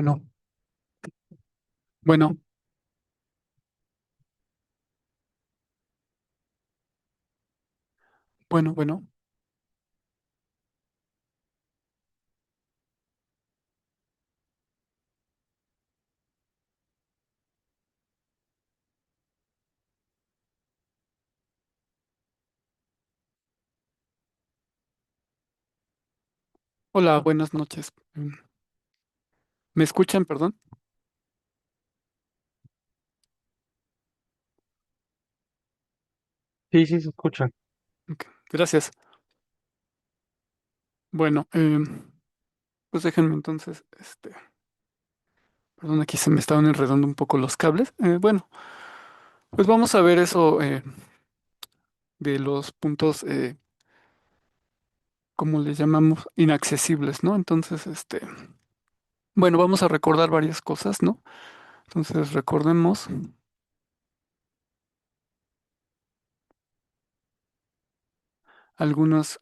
Bueno, bueno, bueno. Hola, buenas noches. ¿Me escuchan, perdón? Sí, sí, se escucha. Ok, gracias. Bueno, pues déjenme entonces, perdón, aquí se me estaban enredando un poco los cables. Bueno, pues vamos a ver eso de los puntos, como les llamamos, inaccesibles, ¿no? Entonces, bueno, vamos a recordar varias cosas, ¿no? Entonces, recordemos algunas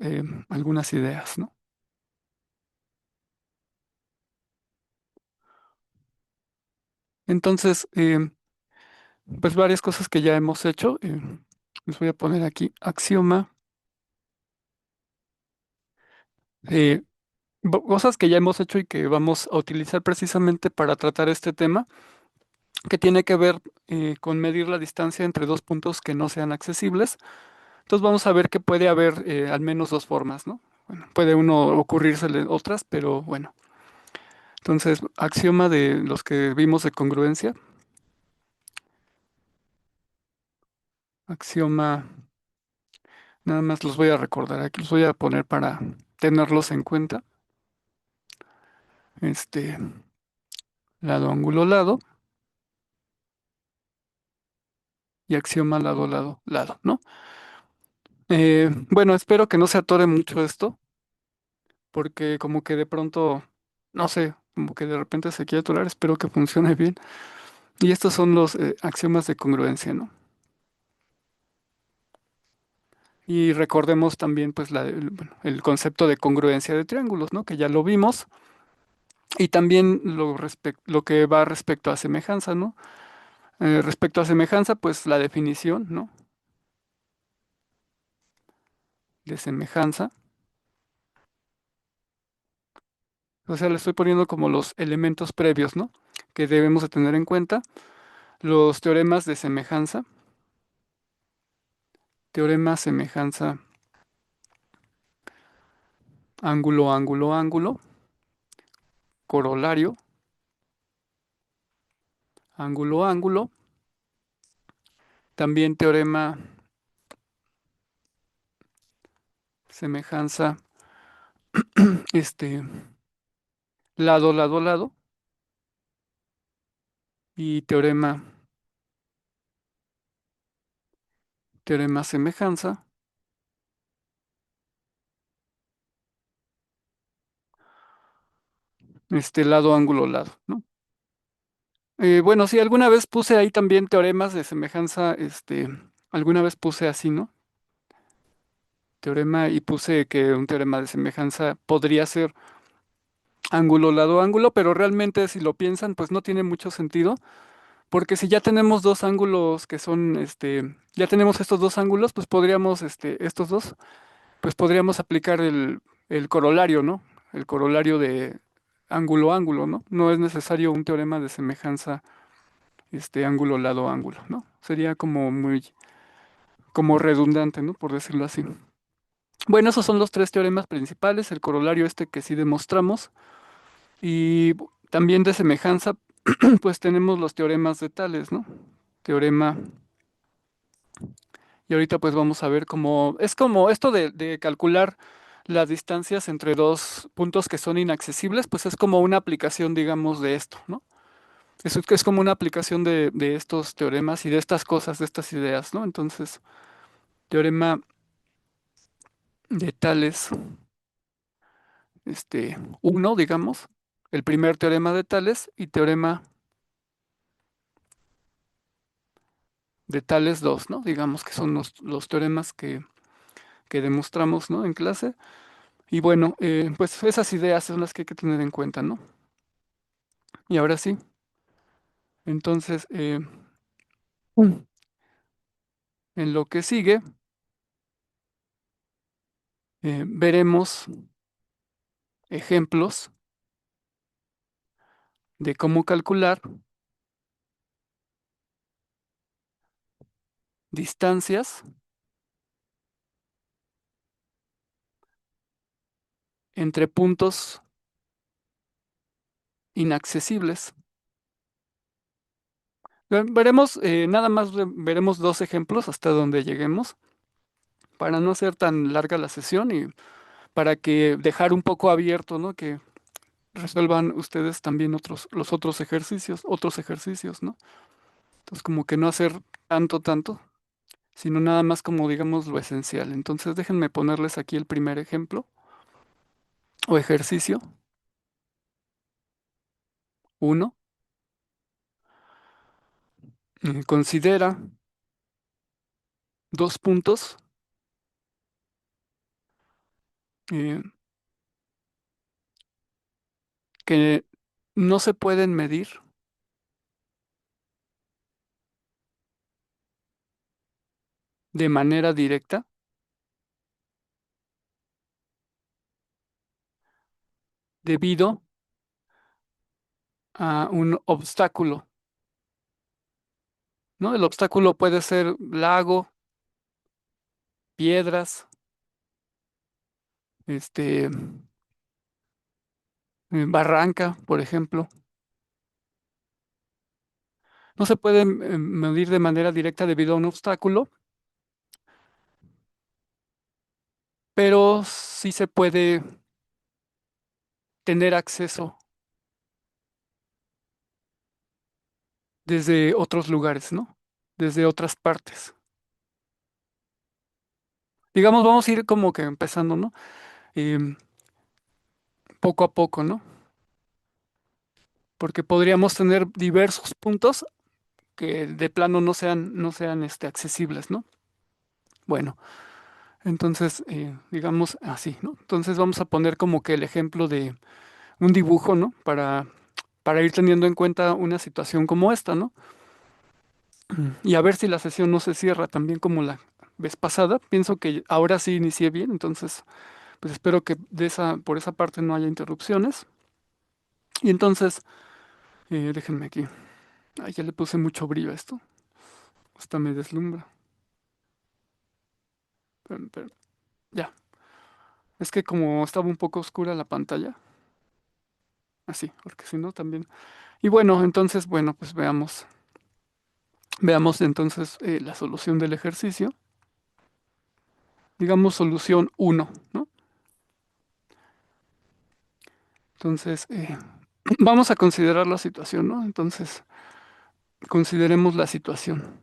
ideas, ¿no? Entonces, pues varias cosas que ya hemos hecho. Les voy a poner aquí axioma. eh, Cosas que ya hemos hecho y que vamos a utilizar precisamente para tratar este tema, que tiene que ver con medir la distancia entre dos puntos que no sean accesibles. Entonces vamos a ver que puede haber al menos dos formas, ¿no? Bueno, puede uno ocurrírsele otras, pero bueno. Entonces, axioma de los que vimos de congruencia, axioma, nada más los voy a recordar aquí, los voy a poner para tenerlos en cuenta. Este, lado, ángulo, lado y axioma lado, lado, lado, ¿no? Bueno, espero que no se atore mucho esto, porque como que de pronto, no sé, como que de repente se quiere atorar, espero que funcione bien. Y estos son los axiomas de congruencia, ¿no? Y recordemos también, pues, bueno, el concepto de congruencia de triángulos, ¿no? Que ya lo vimos. Y también lo que va respecto a semejanza, ¿no? Respecto a semejanza, pues la definición, ¿no? De semejanza. O sea, le estoy poniendo como los elementos previos, ¿no? Que debemos de tener en cuenta. Los teoremas de semejanza, teorema, semejanza, ángulo, ángulo, ángulo, corolario, ángulo, ángulo, también teorema, semejanza, este, lado, lado, lado, y teorema, teorema, semejanza, lado, ángulo, lado, ¿no? Bueno, sí, alguna vez puse ahí también teoremas de semejanza, alguna vez puse así, ¿no? Teorema y puse que un teorema de semejanza podría ser ángulo, lado, ángulo, pero realmente si lo piensan, pues no tiene mucho sentido, porque si ya tenemos dos ángulos que son, ya tenemos estos dos ángulos, pues podríamos, estos dos, pues podríamos aplicar el corolario, ¿no? El corolario de ángulo, ángulo, ¿no? No es necesario un teorema de semejanza, ángulo, lado, ángulo, ¿no? Sería como muy, como redundante, ¿no? Por decirlo así. Bueno, esos son los tres teoremas principales, el corolario que sí demostramos, y también de semejanza, pues tenemos los teoremas de Tales, ¿no? Teorema, y ahorita pues vamos a ver cómo, es como esto de calcular las distancias entre dos puntos que son inaccesibles, pues es como una aplicación, digamos, de esto, ¿no? Es como una aplicación de estos teoremas y de estas cosas, de estas ideas, ¿no? Entonces, teorema de Tales, uno, digamos, el primer teorema de Tales y teorema de Tales dos, ¿no? Digamos que son los teoremas que demostramos, ¿no? En clase. Y bueno, pues esas ideas son las que hay que tener en cuenta, ¿no? Y ahora sí, entonces, Mm. en lo que sigue, veremos ejemplos de cómo calcular distancias entre puntos inaccesibles. Veremos, nada más veremos dos ejemplos hasta donde lleguemos para no hacer tan larga la sesión y para que dejar un poco abierto, ¿no? Que resuelvan ustedes también los otros ejercicios, ¿no? Entonces, como que no hacer tanto, sino nada más como digamos lo esencial. Entonces, déjenme ponerles aquí el primer ejemplo o ejercicio. Uno, considera dos puntos eh, que no se pueden medir de manera directa debido a un obstáculo, ¿no? El obstáculo puede ser lago, piedras, este, barranca, por ejemplo. No se puede medir de manera directa debido a un obstáculo, pero sí se puede tener acceso desde otros lugares, ¿no? Desde otras partes. Digamos, vamos a ir como que empezando, ¿no? Em, Poco a poco, ¿no? Porque podríamos tener diversos puntos que de plano no sean accesibles, ¿no? Bueno, entonces, digamos así, ¿no? Entonces vamos a poner como que el ejemplo de un dibujo, ¿no? Para ir teniendo en cuenta una situación como esta, ¿no? Y a ver si la sesión no se cierra también como la vez pasada. Pienso que ahora sí inicié bien, entonces, pues espero que por esa parte no haya interrupciones. Y entonces, déjenme aquí. Ay, ya le puse mucho brillo a esto. Hasta me deslumbra. Pero, ya. Es que como estaba un poco oscura la pantalla, así, porque si no también. Y bueno, entonces, bueno, pues veamos. Veamos entonces la solución del ejercicio. Digamos solución uno, ¿no? Entonces, vamos a considerar la situación, ¿no? Entonces, consideremos la situación.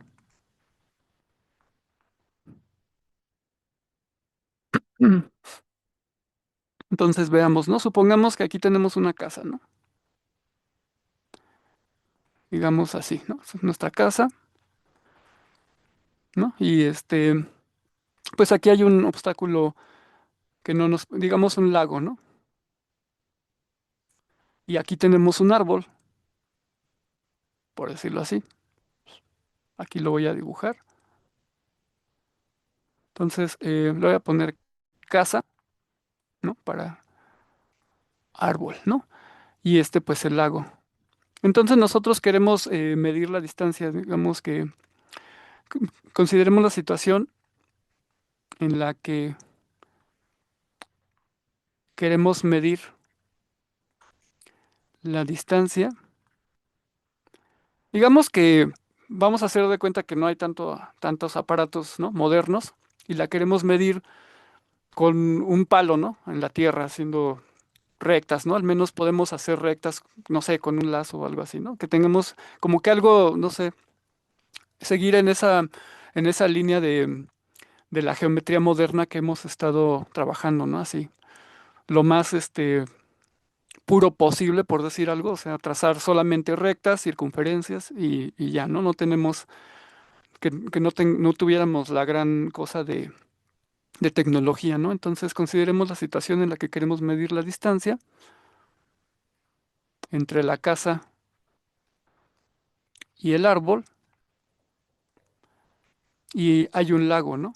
Entonces, veamos, ¿no? Supongamos que aquí tenemos una casa, ¿no? Digamos así, ¿no? Es nuestra casa, ¿no? Y pues aquí hay un obstáculo que no digamos un lago, ¿no? Y aquí tenemos un árbol, por decirlo así. Aquí lo voy a dibujar. Entonces, le voy a poner casa, ¿no? Para árbol, ¿no? Y pues el lago. Entonces nosotros queremos medir la distancia, digamos que consideremos la situación en la que queremos medir la distancia. Digamos que vamos a hacer de cuenta que no hay tantos aparatos, ¿no? Modernos y la queremos medir con un palo, ¿no? En la tierra, haciendo rectas, ¿no? Al menos podemos hacer rectas, no sé, con un lazo o algo así, ¿no? Que tengamos como que algo, no sé, seguir en esa línea de la geometría moderna que hemos estado trabajando, ¿no? Así, lo más puro posible, por decir algo, o sea, trazar solamente rectas, circunferencias y ya, ¿no? No tenemos, que no tuviéramos la gran cosa de tecnología, ¿no? Entonces consideremos la situación en la que queremos medir la distancia entre la casa y el árbol, y hay un lago, ¿no?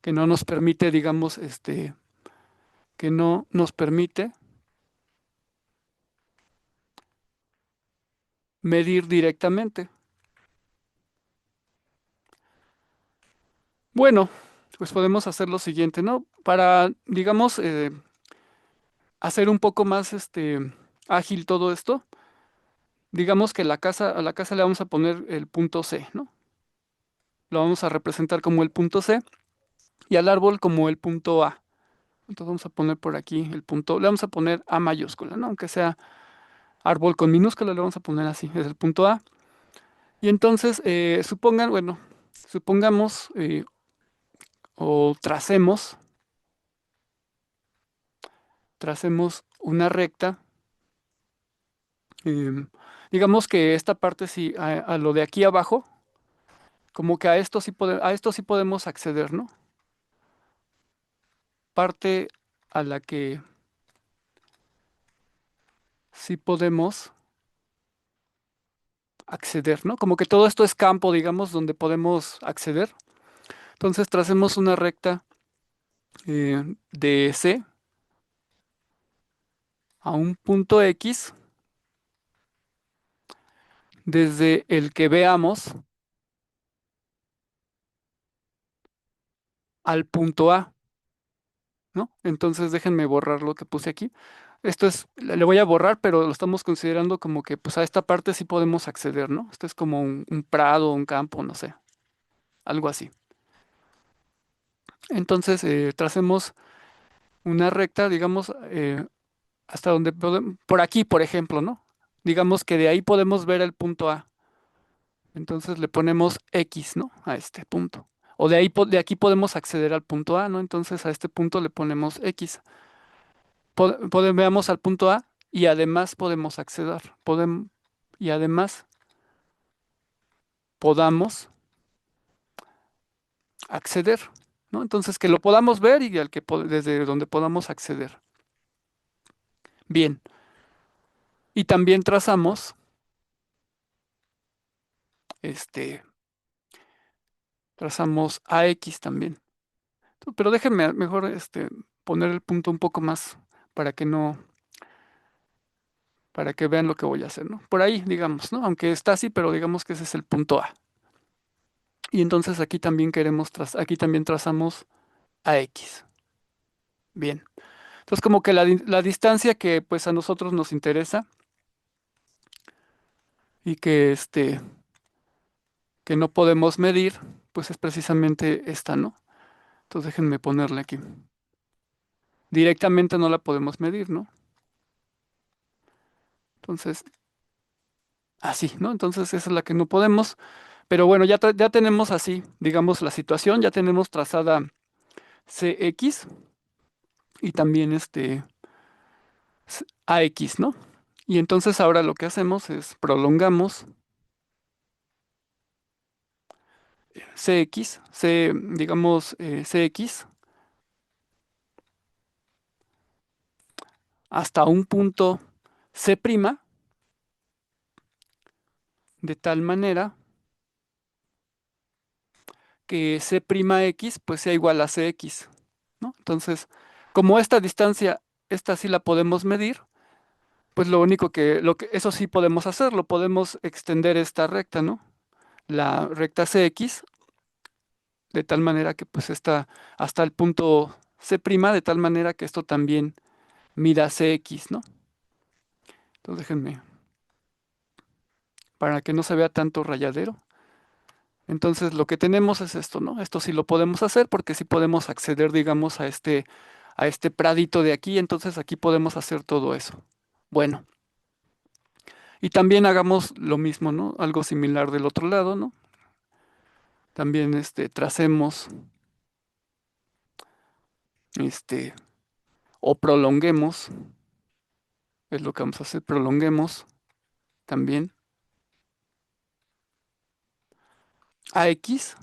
Que no nos permite, digamos, que no nos permite medir directamente. Bueno, pues podemos hacer lo siguiente, ¿no? Para, digamos, hacer un poco más, ágil todo esto, digamos que a la casa le vamos a poner el punto C, ¿no? Lo vamos a representar como el punto C y al árbol como el punto A. Entonces vamos a poner por aquí el punto, le vamos a poner A mayúscula, ¿no? Aunque sea árbol con minúscula, le vamos a poner así, es el punto A. Y entonces, bueno, supongamos o tracemos una recta. em, digamos que esta parte sí, a lo de aquí abajo, como que a esto sí podemos acceder, ¿no? Parte a la que sí podemos acceder, ¿no? Como que todo esto es campo, digamos, donde podemos acceder. Entonces tracemos una recta de C a un punto X desde el que veamos al punto A, ¿no? Entonces déjenme borrar lo que puse aquí. Esto es, le voy a borrar, pero lo estamos considerando como que pues a esta parte sí podemos acceder, ¿no? Esto es como un prado, un campo, no sé, algo así. Entonces tracemos una recta, digamos, hasta donde podemos, por aquí, por ejemplo, ¿no? Digamos que de ahí podemos ver el punto A. Entonces le ponemos X, ¿no? A este punto. O de ahí, de aquí podemos acceder al punto A, ¿no? Entonces a este punto le ponemos X. Veamos al punto A y además podemos acceder. Y además podamos acceder, ¿no? Entonces que lo podamos ver y desde donde podamos acceder. Bien. Y también este, trazamos AX también. Pero déjenme mejor poner el punto un poco más para que no, para que vean lo que voy a hacer, ¿no? Por ahí, digamos, ¿no? Aunque está así, pero digamos que ese es el punto A. Y entonces aquí también trazamos AX. Bien. Entonces, como que la distancia que pues a nosotros nos interesa y que no podemos medir, pues es precisamente esta, ¿no? Entonces déjenme ponerle aquí. Directamente no la podemos medir, ¿no? Entonces, así, ¿no? Entonces esa es la que no podemos. Pero bueno, ya tenemos así, digamos, la situación, ya tenemos trazada CX y también AX, ¿no? Y entonces ahora lo que hacemos es prolongamos digamos, CX hasta un punto C', de tal manera que C'X pues sea igual a CX, ¿no? Entonces, como esta distancia, esta sí la podemos medir, pues eso sí podemos hacerlo, podemos extender esta recta, ¿no? La recta CX, de tal manera que pues está hasta el punto C', de tal manera que esto también mida CX, ¿no? Entonces déjenme, para que no se vea tanto rayadero. Entonces lo que tenemos es esto, ¿no? Esto sí lo podemos hacer porque sí podemos acceder, digamos, a este pradito de aquí, entonces aquí podemos hacer todo eso. Bueno, y también hagamos lo mismo, ¿no? Algo similar del otro lado, ¿no? También tracemos, este, o prolonguemos, es lo que vamos a hacer, prolonguemos también AX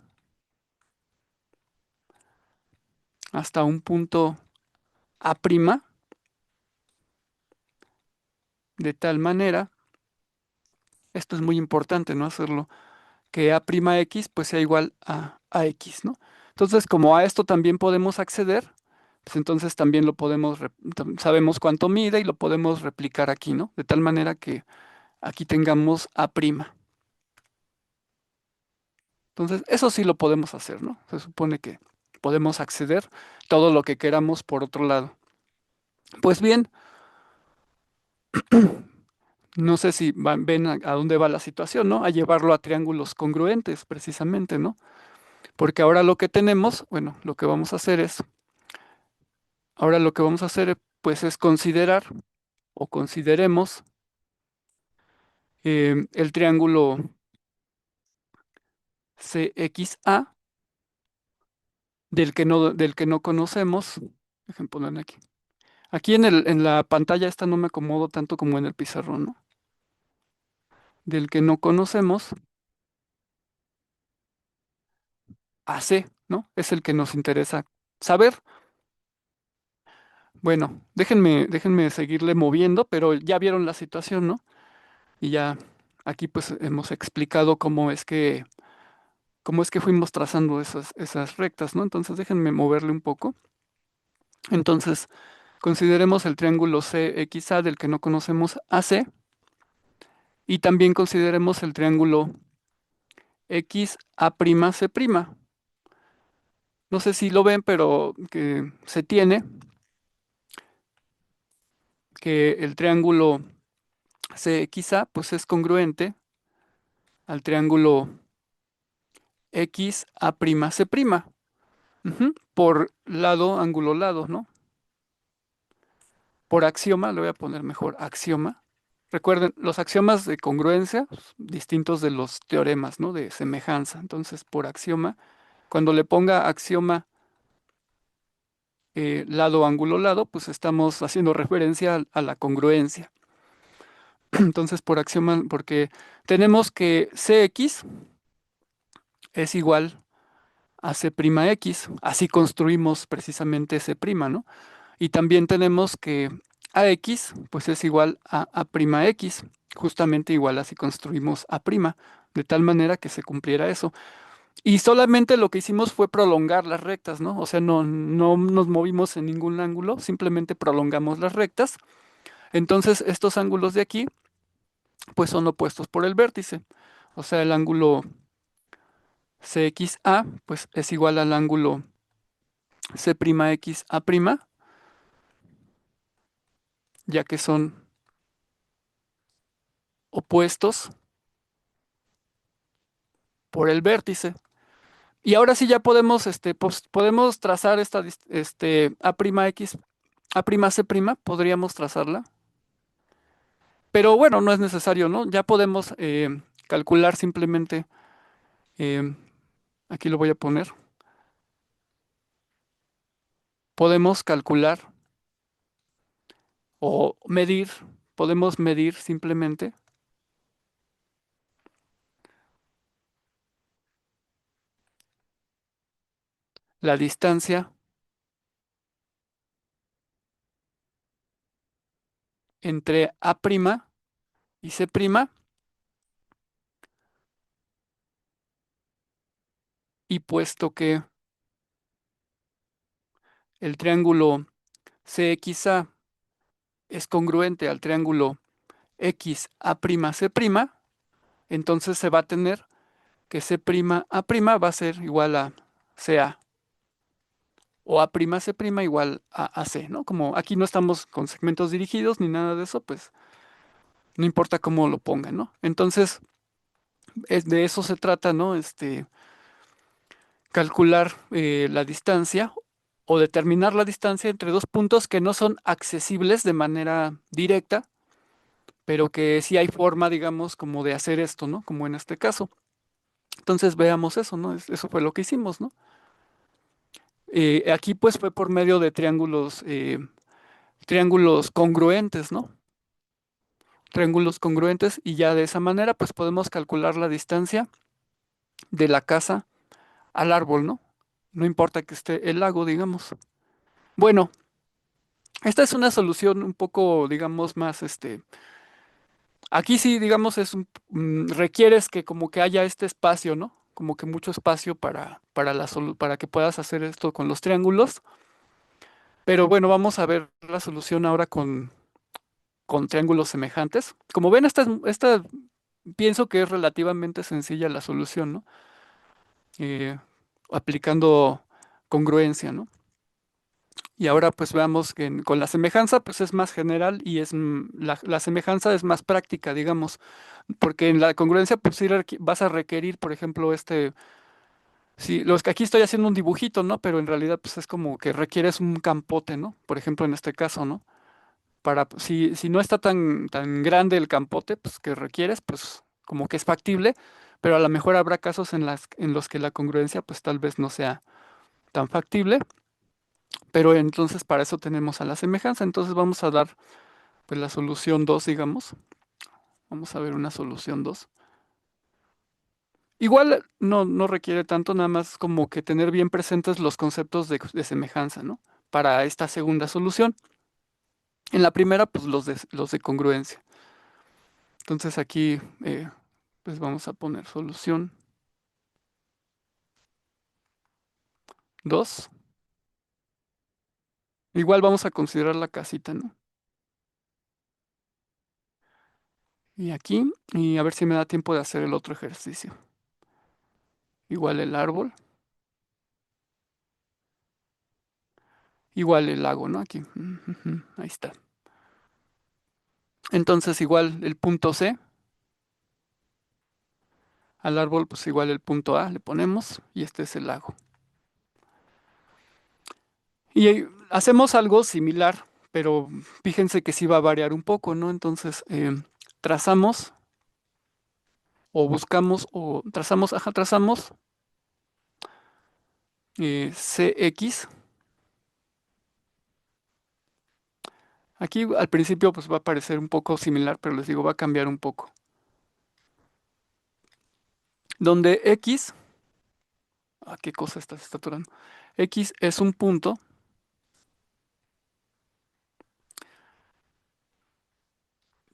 hasta un punto A', de tal manera Esto es muy importante, ¿no? Hacerlo, que a' x pues sea igual a x, ¿no? Entonces, como a esto también podemos acceder, pues entonces también lo podemos, sabemos cuánto mide y lo podemos replicar aquí, ¿no? De tal manera que aquí tengamos a'. Entonces, eso sí lo podemos hacer, ¿no? Se supone que podemos acceder todo lo que queramos por otro lado. Pues bien, no sé si ven a dónde va la situación, ¿no? A llevarlo a triángulos congruentes, precisamente, ¿no? Porque ahora lo que tenemos, bueno, lo que vamos a hacer es, ahora lo que vamos a hacer, pues, es considerar o consideremos el triángulo CXA del que no conocemos. Dejen ponerle aquí. Aquí en la pantalla esta no me acomodo tanto como en el pizarrón, ¿no? Del que no conocemos, AC, ¿no? Es el que nos interesa saber. Bueno, déjenme seguirle moviendo, pero ya vieron la situación, ¿no? Y ya aquí pues hemos explicado cómo es que fuimos trazando esas rectas, ¿no? Entonces déjenme moverle un poco. Entonces, consideremos el triángulo CXA del que no conocemos AC y también consideremos el triángulo XA'C'. No sé si lo ven, pero que se tiene que el triángulo CXA pues es congruente al triángulo XA'C'. Ujú. Por lado, ángulo lado, ¿no? Por axioma, le voy a poner mejor axioma. Recuerden, los axiomas de congruencia, pues, distintos de los teoremas, ¿no? De semejanza. Entonces, por axioma, cuando le ponga axioma lado, ángulo, lado, pues estamos haciendo referencia a la congruencia. Entonces, por axioma, porque tenemos que Cx es igual a C'X, así construimos precisamente C', ¿no? Y también tenemos que AX, pues es igual a A'X, justamente igual así construimos A', de tal manera que se cumpliera eso. Y solamente lo que hicimos fue prolongar las rectas, ¿no? O sea, no nos movimos en ningún ángulo, simplemente prolongamos las rectas. Entonces, estos ángulos de aquí, pues son opuestos por el vértice. O sea, el ángulo CXA, pues es igual al ángulo C'XA', ya que son opuestos por el vértice. Y ahora sí ya podemos, pues, podemos trazar A'X, A'C', podríamos trazarla. Pero bueno, no es necesario, ¿no? Ya podemos calcular simplemente, eh, aquí lo voy a poner, podemos calcular o medir, podemos medir simplemente la distancia entre A' y C', y puesto que el triángulo CXA es congruente al triángulo XA'C', entonces se va a tener que C'A' va a ser igual a CA o A'C' igual a C, ¿no? Como aquí no estamos con segmentos dirigidos ni nada de eso, pues no importa cómo lo pongan, ¿no? Entonces, de eso se trata, ¿no? Calcular la distancia o determinar la distancia entre dos puntos que no son accesibles de manera directa, pero que sí hay forma, digamos, como de hacer esto, ¿no? Como en este caso. Entonces veamos eso, ¿no? Eso fue lo que hicimos, ¿no? Aquí pues fue por medio de triángulos congruentes, ¿no? Triángulos congruentes y ya de esa manera pues podemos calcular la distancia de la casa al árbol, ¿no? No importa que esté el lago, digamos. Bueno, esta es una solución un poco, digamos, más Aquí sí, digamos, requieres que como que haya este espacio, ¿no? Como que mucho espacio para que puedas hacer esto con los triángulos. Pero bueno, vamos a ver la solución ahora con triángulos semejantes. Como ven, esta pienso que es relativamente sencilla la solución, ¿no? Eh, aplicando congruencia, ¿no? Y ahora pues veamos que con la semejanza pues es más general y la semejanza es más práctica, digamos, porque en la congruencia pues sí vas a requerir, por ejemplo, sí, los que aquí estoy haciendo un dibujito, ¿no? Pero en realidad pues es como que requieres un campote, ¿no? Por ejemplo, en este caso, ¿no? Si no está tan grande el campote, pues que requieres, pues como que es factible, pero a lo mejor habrá casos en los que la congruencia pues tal vez no sea tan factible, pero entonces para eso tenemos a la semejanza. Entonces vamos a dar pues la solución 2, digamos. Vamos a ver una solución 2. Igual no requiere tanto, nada más como que tener bien presentes los conceptos de semejanza, ¿no? Para esta segunda solución. En la primera, pues los de congruencia. Entonces aquí, pues vamos a poner solución 2. Igual vamos a considerar la casita, ¿no? Y aquí, y a ver si me da tiempo de hacer el otro ejercicio. Igual el árbol, igual el lago, ¿no? Aquí. Ujú, ahí está. Entonces igual el punto C, al árbol pues igual el punto A le ponemos y este es el lago. Y hacemos algo similar, pero fíjense que sí va a variar un poco, ¿no? Entonces trazamos o buscamos o trazamos, ajá, trazamos CX. Aquí al principio pues va a parecer un poco similar, pero les digo, va a cambiar un poco. Donde X, ¿qué cosa estás estaturando? X es un punto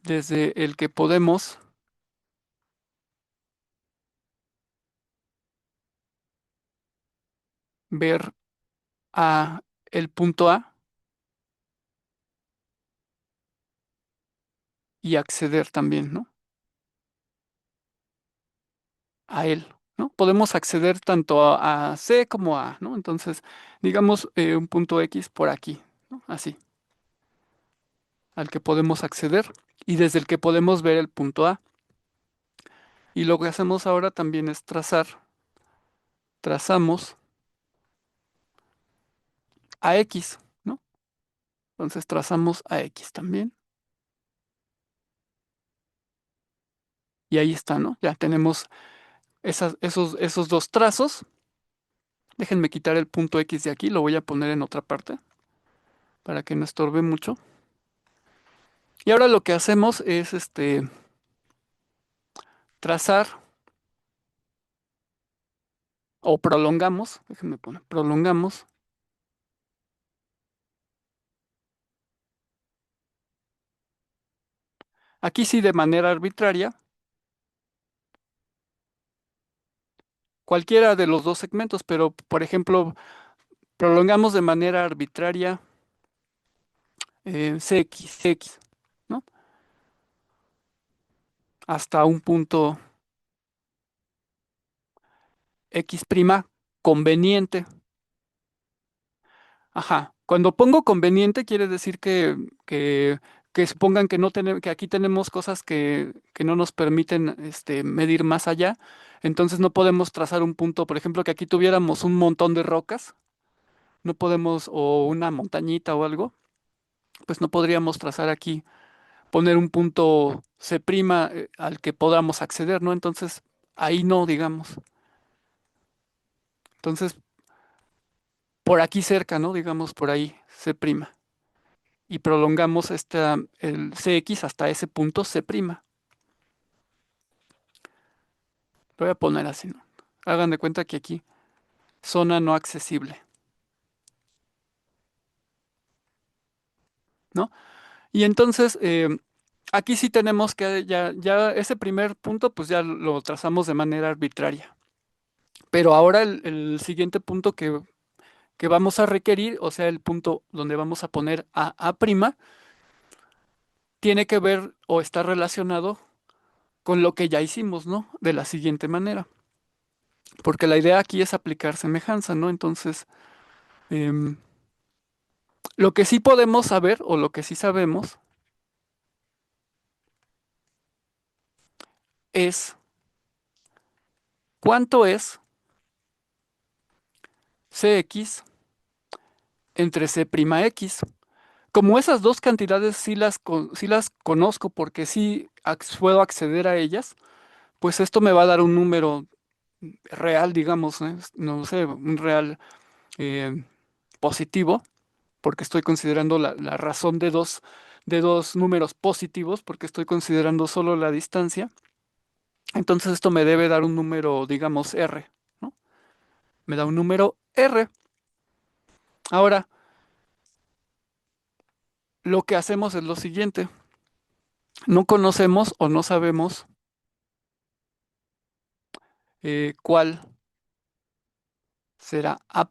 desde el que podemos ver a el punto A y acceder también, ¿no? A él, ¿no? Podemos acceder tanto a C como a A, ¿no? Entonces, digamos un punto X por aquí, ¿no? Así, al que podemos acceder y desde el que podemos ver el punto A. Y lo que hacemos ahora también es trazamos a X, ¿no? Entonces trazamos a X también. Y ahí está, ¿no? Ya tenemos esos dos trazos. Déjenme quitar el punto X de aquí, lo voy a poner en otra parte para que no estorbe mucho. Y ahora lo que hacemos es trazar o prolongamos, déjenme poner, prolongamos aquí sí de manera arbitraria cualquiera de los dos segmentos, pero por ejemplo, prolongamos de manera arbitraria CX, ¿no? Hasta un punto X' conveniente. Ajá. Cuando pongo conveniente quiere decir que supongan que no tenemos, que aquí tenemos cosas que no nos permiten medir más allá. Entonces no podemos trazar un punto, por ejemplo, que aquí tuviéramos un montón de rocas, no podemos, o una montañita o algo, pues no podríamos trazar aquí, poner un punto C' al que podamos acceder, ¿no? Entonces, ahí no, digamos. Entonces, por aquí cerca, ¿no? Digamos, por ahí, C'. Y prolongamos el CX hasta ese punto C'. Lo voy a poner así, ¿no? Hagan de cuenta que aquí, zona no accesible, ¿no? Y entonces, aquí sí tenemos que ya ese primer punto, pues ya lo trazamos de manera arbitraria. Pero ahora el siguiente punto que vamos a requerir, o sea, el punto donde vamos a poner a', tiene que ver o está relacionado con lo que ya hicimos, ¿no? De la siguiente manera. Porque la idea aquí es aplicar semejanza, ¿no? Entonces, em, lo que sí podemos saber o lo que sí sabemos es cuánto es Cx entre C'X. Como esas dos cantidades sí las conozco porque sí puedo acceder a ellas, pues esto me va a dar un número real, digamos, ¿eh? No sé, un real eh, positivo, porque estoy considerando la razón de dos números positivos, porque estoy considerando solo la distancia. Entonces esto me debe dar un número, digamos, R, ¿no? Me da un número R. Ahora, lo que hacemos es lo siguiente. No conocemos o no sabemos cuál será A',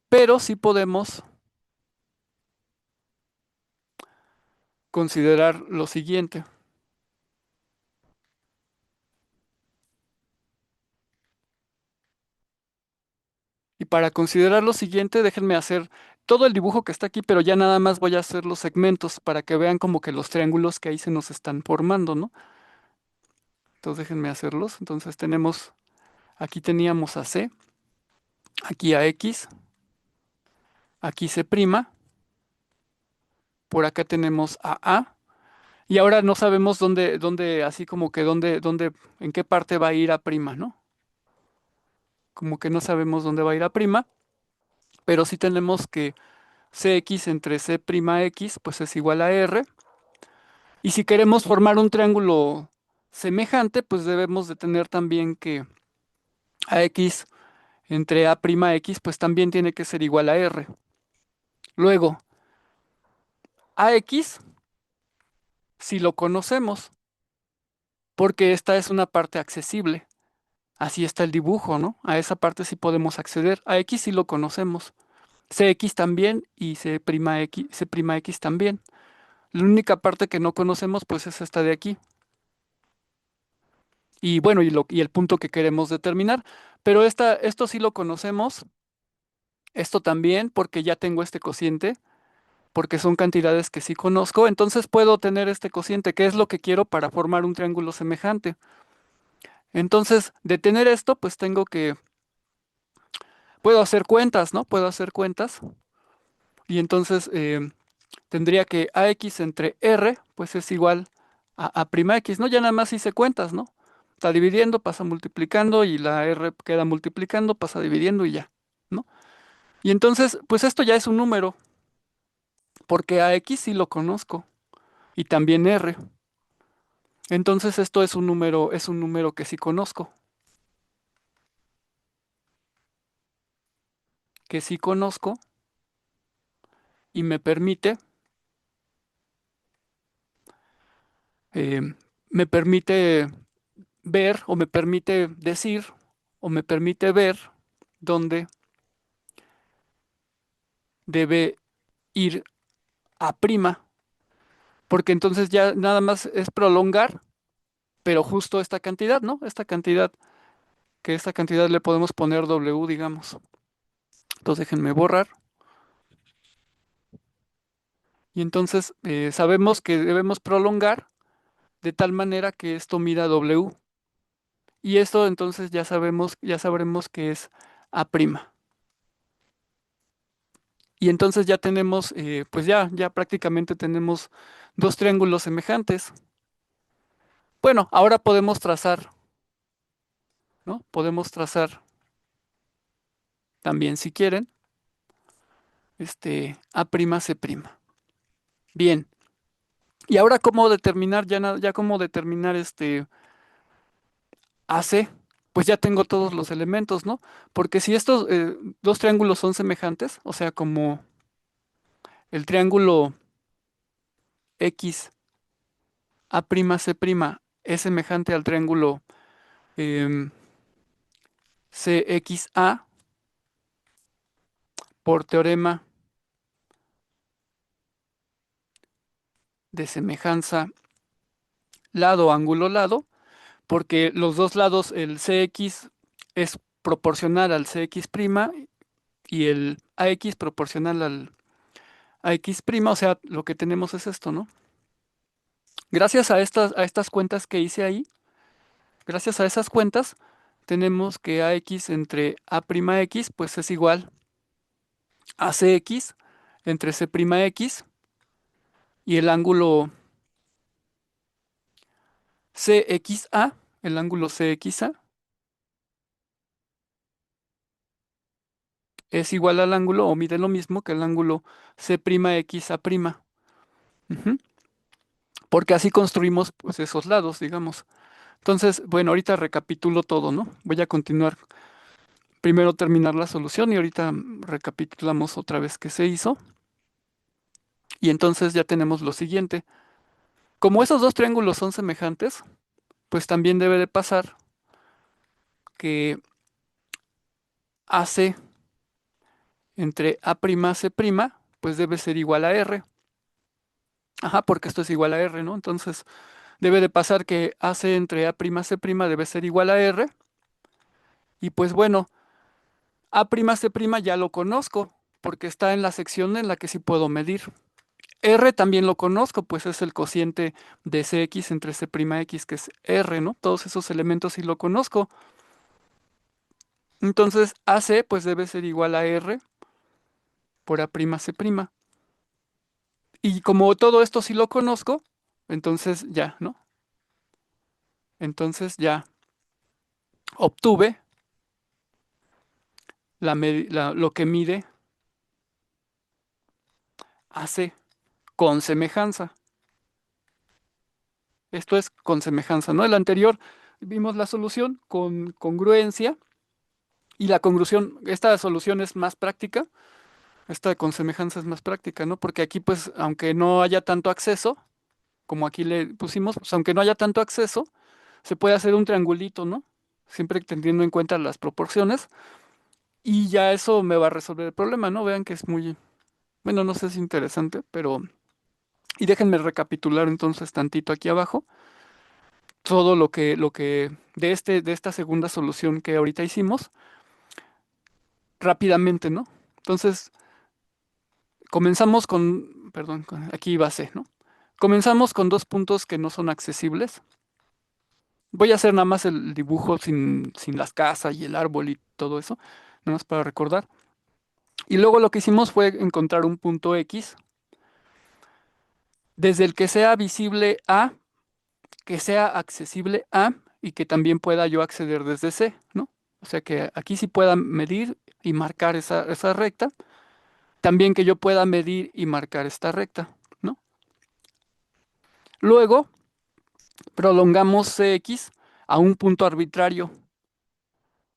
pero sí podemos considerar lo siguiente. Y para considerar lo siguiente, déjenme hacer todo el dibujo que está aquí, pero ya nada más voy a hacer los segmentos para que vean como que los triángulos que ahí se nos están formando, ¿no? Entonces déjenme hacerlos. Entonces tenemos, aquí teníamos a C, aquí a X, aquí C', por acá tenemos a A, y ahora no sabemos dónde, así como que en qué parte va a ir A', ¿no? Como que no sabemos dónde va a ir A', pero sí tenemos que Cx entre C'X, pues es igual a R. Y si queremos formar un triángulo semejante, pues debemos de tener también que AX entre A'X, pues también tiene que ser igual a R. Luego, AX, si lo conocemos, porque esta es una parte accesible. Así está el dibujo, ¿no? A esa parte sí podemos acceder. AX sí lo conocemos. CX también y C'X también. La única parte que no conocemos, pues es esta de aquí. Y bueno, y el punto que queremos determinar. Pero esto sí lo conocemos, esto también, porque ya tengo este cociente, porque son cantidades que sí conozco, entonces puedo tener este cociente, que es lo que quiero para formar un triángulo semejante. Entonces, de tener esto, pues puedo hacer cuentas, ¿no? Puedo hacer cuentas, y entonces tendría que AX entre R, pues es igual a prima X, ¿no? Ya nada más hice cuentas, ¿no? Está dividiendo, pasa multiplicando y la R queda multiplicando, pasa dividiendo y ya, ¿no? Y entonces, pues esto ya es un número, porque a X sí lo conozco y también R. Entonces esto es un número que sí conozco, que sí conozco y eh, me permite ver o me permite decir o me permite ver dónde debe ir a prima, porque entonces ya nada más es prolongar, pero justo esta cantidad, ¿no? Esta cantidad le podemos poner W, digamos. Entonces déjenme borrar. Y entonces sabemos que debemos prolongar de tal manera que esto mida W. Y esto entonces ya sabremos que es A'. Y entonces ya tenemos, pues ya prácticamente tenemos dos triángulos semejantes. Bueno, ahora podemos trazar, ¿no? Podemos trazar también, si quieren, A', C'. Bien. Y ahora cómo determinar, ya cómo determinar AC, pues ya tengo todos los elementos, ¿no? Porque si estos dos triángulos son semejantes, o sea, como el triángulo CX A'C' es semejante al triángulo em, CXA por teorema de semejanza lado, ángulo, lado, porque los dos lados, el CX es proporcional al CX' y el AX proporcional al AX', o sea, lo que tenemos es esto, ¿no? Gracias a estas cuentas que hice ahí, gracias a esas cuentas, tenemos que AX entre A'X pues es igual a CX entre C'X y el ángulo CXA, el ángulo CXA es igual al ángulo o mide lo mismo que el ángulo C'XA'. Ujú. Porque así construimos pues esos lados, digamos. Entonces, bueno, ahorita recapitulo todo, ¿no? Voy a continuar. Primero terminar la solución y ahorita recapitulamos otra vez qué se hizo. Y entonces ya tenemos lo siguiente. Como esos dos triángulos son semejantes, pues también debe de pasar que AC entre A'C', pues debe ser igual a R. Ajá, porque esto es igual a R, ¿no? Entonces debe de pasar que AC entre A'C' debe ser igual a R. Y pues bueno, A'C' ya lo conozco, porque está en la sección en la que sí puedo medir. R también lo conozco, pues es el cociente de CX entre C'X, que es R, ¿no? Todos esos elementos sí lo conozco. Entonces AC pues debe ser igual a R por A'C'. Y como todo esto sí lo conozco, entonces ya, ¿no? Entonces ya obtuve lo que mide AC con semejanza. Esto es con semejanza, ¿no? El anterior vimos la solución con congruencia y la congruencia, esta solución es más práctica. Esta con semejanza es más práctica, ¿no? Porque aquí, pues, aunque no haya tanto acceso, como aquí le pusimos, pues, aunque no haya tanto acceso, se puede hacer un triangulito, ¿no? Siempre teniendo en cuenta las proporciones. Y ya eso me va a resolver el problema, ¿no? Vean que es muy, bueno, no sé si es interesante, pero... Y déjenme recapitular entonces tantito aquí abajo todo de esta segunda solución que ahorita hicimos, rápidamente, ¿no? Entonces, comenzamos con, perdón, aquí iba C, ¿no? Comenzamos con dos puntos que no son accesibles. Voy a hacer nada más el dibujo sin las casas y el árbol y todo eso, nada más para recordar. Y luego lo que hicimos fue encontrar un punto X, desde el que sea visible A, que sea accesible A y que también pueda yo acceder desde C, ¿no? O sea que aquí sí pueda medir y marcar esa recta, también que yo pueda medir y marcar esta recta, ¿no? Luego prolongamos CX a un punto arbitrario.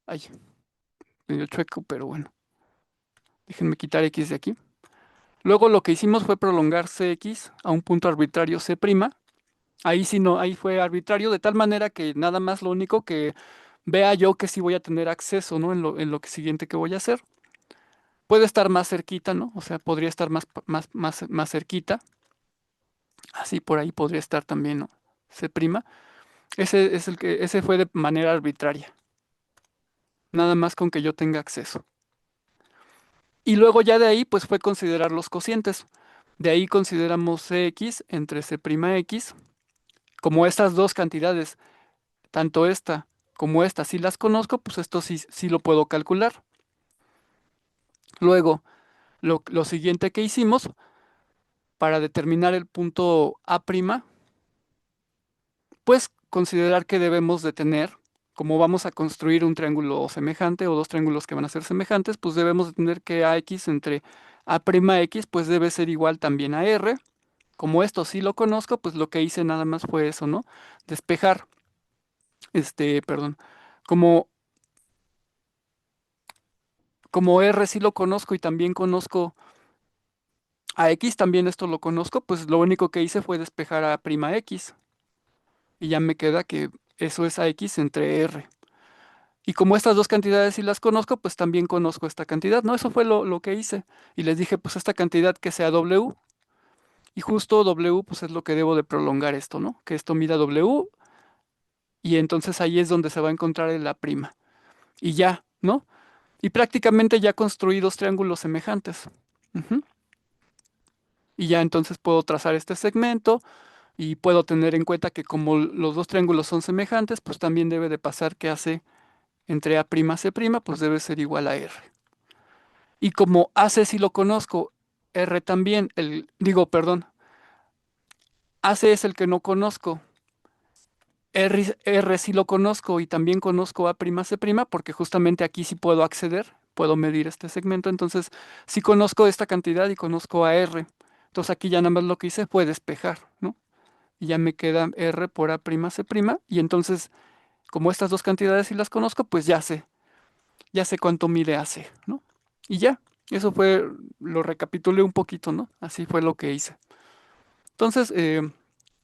Ay, medio chueco, pero bueno, déjenme quitar X de aquí. Luego lo que hicimos fue prolongar CX a un punto arbitrario C'. Ahí sí no, ahí fue arbitrario, de tal manera que nada más lo único que vea yo que sí voy a tener acceso, ¿no? En lo que siguiente que voy a hacer. Puede estar más cerquita, ¿no? O sea, podría estar más cerquita. Así por ahí podría estar también, ¿no? C'. Ese fue de manera arbitraria. Nada más con que yo tenga acceso. Y luego ya de ahí, pues fue considerar los cocientes. De ahí consideramos Cx entre C'X. Como estas dos cantidades, tanto esta como esta, si las conozco, pues esto sí lo puedo calcular. Luego, lo siguiente que hicimos para determinar el punto A', pues considerar que debemos de tener, como vamos a construir un triángulo semejante o dos triángulos que van a ser semejantes, pues debemos de tener que AX entre A'X, pues debe ser igual también a R. Como esto sí lo conozco, pues lo que hice nada más fue eso, ¿no? Despejar, perdón, como, como R sí lo conozco y también conozco A X también esto lo conozco, pues lo único que hice fue despejar a prima X y ya me queda que eso es a X entre R. Y como estas dos cantidades sí las conozco, pues también conozco esta cantidad, ¿no? Eso fue lo que hice. Y les dije, pues esta cantidad que sea W, y justo W, pues es lo que debo de prolongar esto, ¿no? Que esto mida W, y entonces ahí es donde se va a encontrar en la prima. Y ya, ¿no? Y prácticamente ya construí dos triángulos semejantes. Ujú. Y ya entonces puedo trazar este segmento y puedo tener en cuenta que como los dos triángulos son semejantes, pues también debe de pasar que AC entre A', C', pues debe ser igual a R. Y como AC sí lo conozco, R también, digo, perdón, AC es el que no conozco, R sí lo conozco y también conozco A', C', porque justamente aquí sí puedo acceder, puedo medir este segmento, entonces sí conozco esta cantidad y conozco a R. Entonces aquí ya nada más lo que hice fue despejar, ¿no? Y ya me queda R por A', C', y entonces, como estas dos cantidades sí las conozco, pues ya sé cuánto mide AC, ¿no? Y ya, eso fue, lo recapitulé un poquito, ¿no? Así fue lo que hice. Entonces,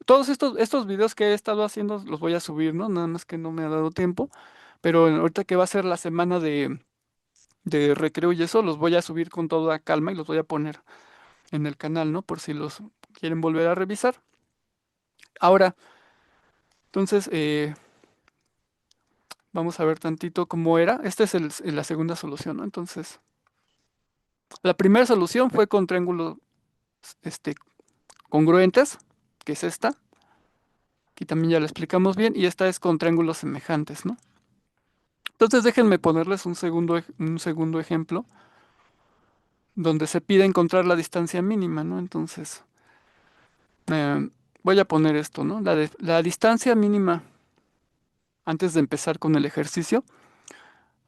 todos estos videos que he estado haciendo los voy a subir, ¿no? Nada más que no me ha dado tiempo, pero ahorita que va a ser la semana de recreo y eso, los voy a subir con toda calma y los voy a poner en el canal, ¿no? Por si los quieren volver a revisar. Ahora, entonces, vamos a ver tantito cómo era. Esta es la segunda solución, ¿no? Entonces, la primera solución fue con triángulos este, congruentes, que es esta. Aquí también ya la explicamos bien. Y esta es con triángulos semejantes, ¿no? Entonces déjenme ponerles un segundo ejemplo donde se pide encontrar la distancia mínima, ¿no? Entonces, voy a poner esto, ¿no? La distancia mínima, antes de empezar con el ejercicio,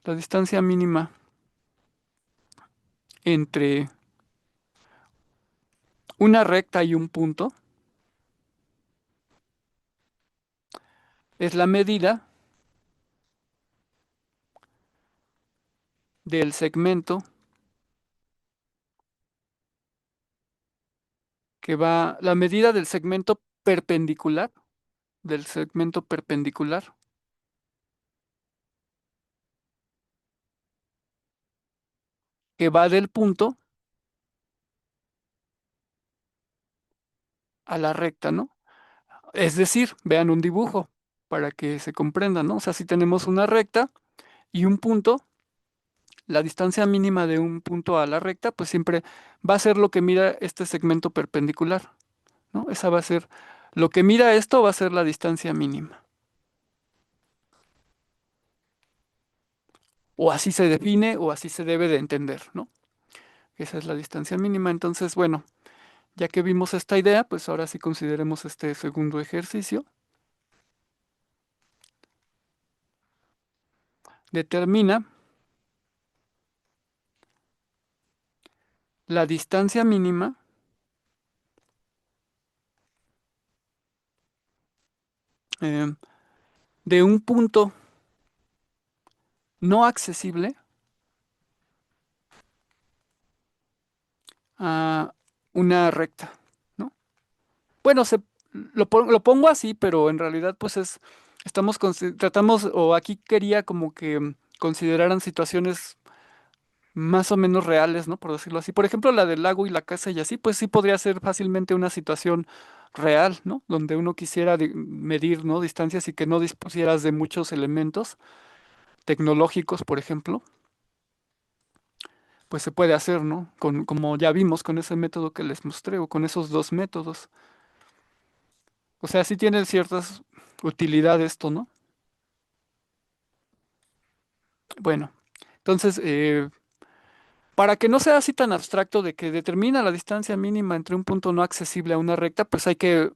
la distancia mínima entre una recta y un punto es la medida del segmento la medida del segmento perpendicular que va del punto a la recta, ¿no? Es decir, vean un dibujo para que se comprenda, ¿no? O sea, si tenemos una recta y un punto, la distancia mínima de un punto a la recta, pues siempre va a ser lo que mira este segmento perpendicular, ¿no? Esa va a ser, lo que mira esto va a ser la distancia mínima. O así se define o así se debe de entender, ¿no? Esa es la distancia mínima. Entonces, bueno, ya que vimos esta idea, pues ahora sí consideremos este segundo ejercicio. Determina la distancia mínima eh, de un punto no accesible a una recta, ¿no? Bueno, lo pongo así, pero en realidad pues tratamos, o aquí quería como que consideraran situaciones más o menos reales, ¿no? Por decirlo así. Por ejemplo, la del lago y la casa y así, pues sí podría ser fácilmente una situación real, ¿no? Donde uno quisiera medir, ¿no? Distancias y que no dispusieras de muchos elementos tecnológicos, por ejemplo, pues se puede hacer, ¿no? Como ya vimos con ese método que les mostré o con esos dos métodos. O sea, sí tiene ciertas utilidades esto, ¿no? Bueno, entonces, para que no sea así tan abstracto de que determina la distancia mínima entre un punto no accesible a una recta, pues hay que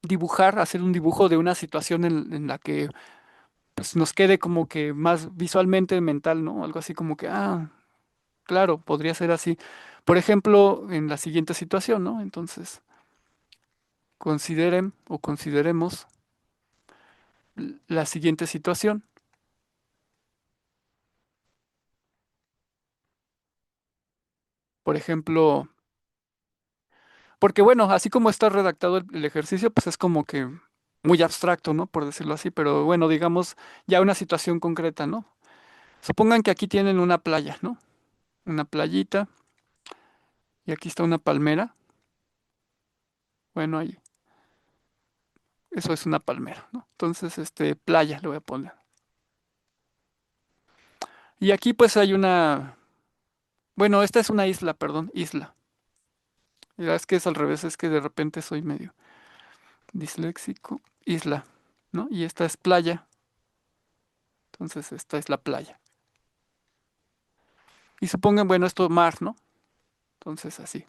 dibujar, hacer un dibujo de una situación en la que pues, nos quede como que más visualmente mental, ¿no? Algo así como que, claro, podría ser así. Por ejemplo, en la siguiente situación, ¿no? Entonces, consideren o consideremos la siguiente situación. Por ejemplo, Porque bueno, así como está redactado el ejercicio, pues es como que muy abstracto, ¿no? Por decirlo así, pero bueno, digamos ya una situación concreta, ¿no? Supongan que aquí tienen una playa, ¿no? Una playita y aquí está una palmera. Bueno, ahí, eso es una palmera, ¿no? Entonces, playa le voy a poner. Y aquí pues hay una, bueno, esta es una isla, perdón, isla. Ya es que es al revés, es que de repente soy medio disléxico. Isla, ¿no? Y esta es playa, entonces esta es la playa. Y supongan, bueno, esto mar, ¿no? Entonces así.